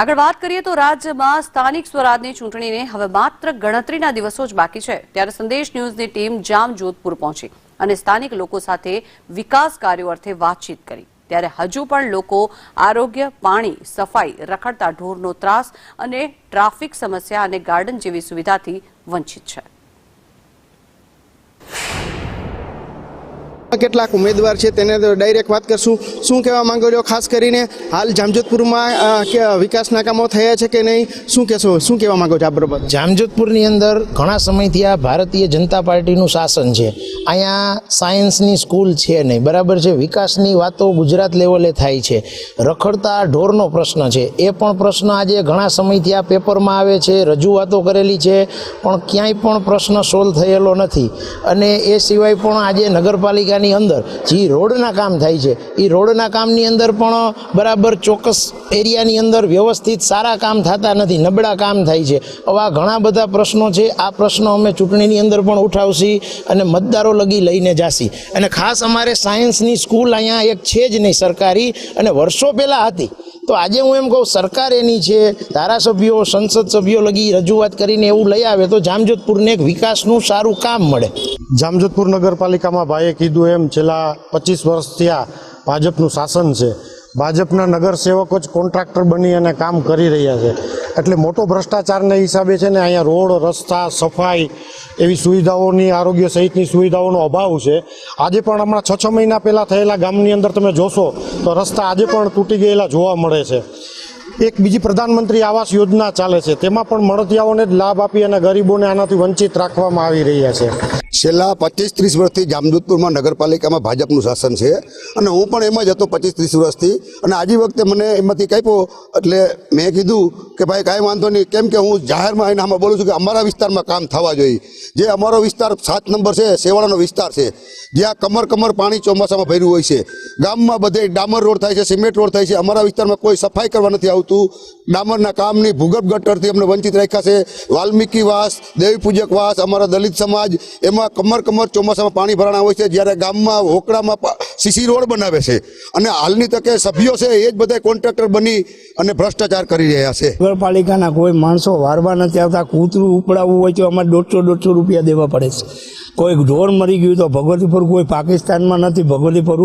આગળ વાત કરીએ તો રાજ્યમાં સ્થાનિક સ્વરાજની ચૂંટણીને હવે માત્ર ગણતરીના દિવસો જ બાકી છે ત્યારે સંદેશ ન્યૂઝની ટીમ જામજોધપુર પહોંચી અને સ્થાનિક લોકો સાથે વિકાસ કાર્યો અર્થે વાતચીત કરી ત્યારે હજુ પણ લોકો આરોગ્ય, પાણી, સફાઈ, રખડતા ઢોરનો ત્રાસ અને ટ્રાફિક સમસ્યા અને ગાર્ડન જેવી સુવિધાથી વંચિત છે। કેટલાક ઉમેદવાર છે તેને ડાયરેક્ટ વાત કરશું। શું કહેવા માંગો છો? ખાસ કરીને હાલ જામજોધપુરમાં વિકાસના કામો થયા છે કે નહીં, શું કહેશો, શું કહેવા માંગો છો આ બાબત? જામજોધપુરની અંદર ઘણા સમયથી આ ભારતીય જનતા પાર્ટીનું શાસન છે। અહીંયા સાયન્સની સ્કૂલ છે નહીં, બરાબર છે। વિકાસની વાતો ગુજરાત લેવલે થાય છે। રખડતા ઢોરનો પ્રશ્ન છે, એ પણ પ્રશ્ન આજે ઘણા સમયથી આ પેપરમાં આવે છે, રજૂઆતો કરેલી છે, પણ ક્યાંય પણ પ્રશ્ન સોલ્વ થયેલો નથી। અને એ સિવાય પણ આજે નગરપાલિકાની અંદર જે રોડના કામ થાય છે એ રોડના કામની અંદર પણ બરાબર ચોક્કસ એરિયાની અંદર વ્યવસ્થિત સારા કામ થતા નથી, નબળા કામ થાય છે। આવા ઘણા બધા પ્રશ્નો છે। આ પ્રશ્નો અમે ચૂંટણીની અંદર પણ ઉઠાવશી અને મતદારો લગી લઈને જાશી। અને ખાસ અમારે સાયન્સની સ્કૂલ અહીંયા એક છે જ નહીં સરકારી, અને વર્ષો પહેલાં હતી। તો આજે હું એમ કહું સરકાર એની છે, ધારાસભ્યો, સંસદ સભ્યો લગી રજૂઆત કરીને એવું લઈ આવે તો જામજોધપુરને એક વિકાસનું સારું કામ મળે। જામજોધપુર નગરપાલિકામાં ભાઈએ કીધું એમ છેલ્લા 25 વર્ષથી આ ભાજપનું શાસન છે। ભાજપના નગરસેવકો જ કોન્ટ્રાક્ટર બની અને કામ કરી રહ્યા છે, એટલે મોટો ભ્રષ્ટાચારના હિસાબે છે ને અહીંયા રોડ, રસ્તા, સફાઈ એવી સુવિધાઓની, આરોગ્ય સહિતની સુવિધાઓનો અભાવ છે। આજે પણ હમણાં 6 મહિના પહેલાં થયેલા ગામની અંદર તમે જોશો તો રસ્તા આજે પણ તૂટી ગયેલા જોવા મળે છે। એક બીજી પ્રધાનમંત્રી આવાસ યોજના ચાલે છે, તેમાં પણ મળતિયાઓને જ લાભ આપી અને ગરીબોને આનાથી વંચિત રાખવામાં આવી રહ્યા છે। છેલ્લા 25-30 વર્ષથી જામજોધપુરમાં નગરપાલિકામાં ભાજપનું શાસન છે અને હું પણ એમાં જ હતો 25-30 વર્ષથી। અને આજે વખતે મને એમાંથી કાપ્યો એટલે મેં કીધું કે ભાઈ કાંઈ વાંધો નહીં, કેમ કે હું જાહેરમાં આવીને આમાં બોલું છું કે અમારા વિસ્તારમાં કામ થવા જોઈએ। જે અમારો વિસ્તાર 7 નંબર છે, સેવાળાનો વિસ્તાર છે, જ્યાં કમર પાણી ચોમાસામાં ભર્યું હોય છે। ગામમાં બધે ડામર રોડ થાય છે, સિમેન્ટ રોડ થાય છે, અમારા વિસ્તારમાં કોઈ સફાઈ કરવા નથી આવતું। ડામરના કામની ભૂગર્ભ ગટરથી અમને વંચિત રાખ્યા છે। વાલ્મીકી વાસ, દેવી પૂજક વાસ, અમારા દલિત સમાજ, એમાં કમર ચોમાસામાં પાણી ભરાણા હોય છે, જ્યારે ગામમાં હોકડામાં સીસી રોડ બનાવે છે। અને હાલની તકે સભ્યો છે એ જ બધા કોન્ટ્રાક્ટર બની અને ભ્રષ્ટાચાર કરી રહ્યા છે। નગરપાલિકાના કોઈ માણસો વારવા નથી આવતા। કૂતરું ઉપડાવવું હોય તો અમારે 150 રૂપિયા દેવા પડે છે। કોઈ ઢોર મરી ગયું તો ભગવતીપુર કોઈ પાકિસ્તાનમાં નથી, ભગવતીપુર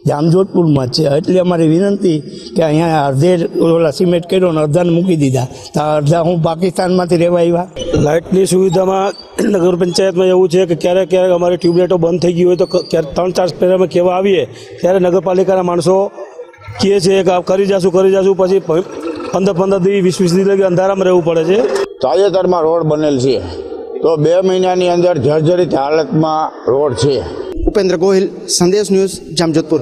જામજોધપુરમાં જ છે। એટલે અમારી વિનંતી કે અહીંયા અડધે ઓલા સિમેન્ટ કર્યો ને અડધાને મૂકી દીધા, તો અડધા હું પાકિસ્તાનમાંથી રહેવા આવ્યા। લાઇટની સુવિધામાં નગર પંચાયતમાં એવું છે કે ક્યારેક અમારી ટ્યુબલાઇટો બંધ થઈ ગઈ હોય તો 3-4 પહેલાં કહેવા આવીએ ત્યારે નગરપાલિકાના માણસો કહે છે કે કરી જાશું, પછી 15 દી 20 દી લગી અંધારામાં રહેવું પડે છે। તાજેતરમાં રોડ બનેલ છે તો 2 મહિનાની અંદર જર્જરિત હાલતમાં રોડ છે। ઉપેન્દ્ર ગોહિલ, સંદેશ ન્યૂઝ, જામજોધપુર।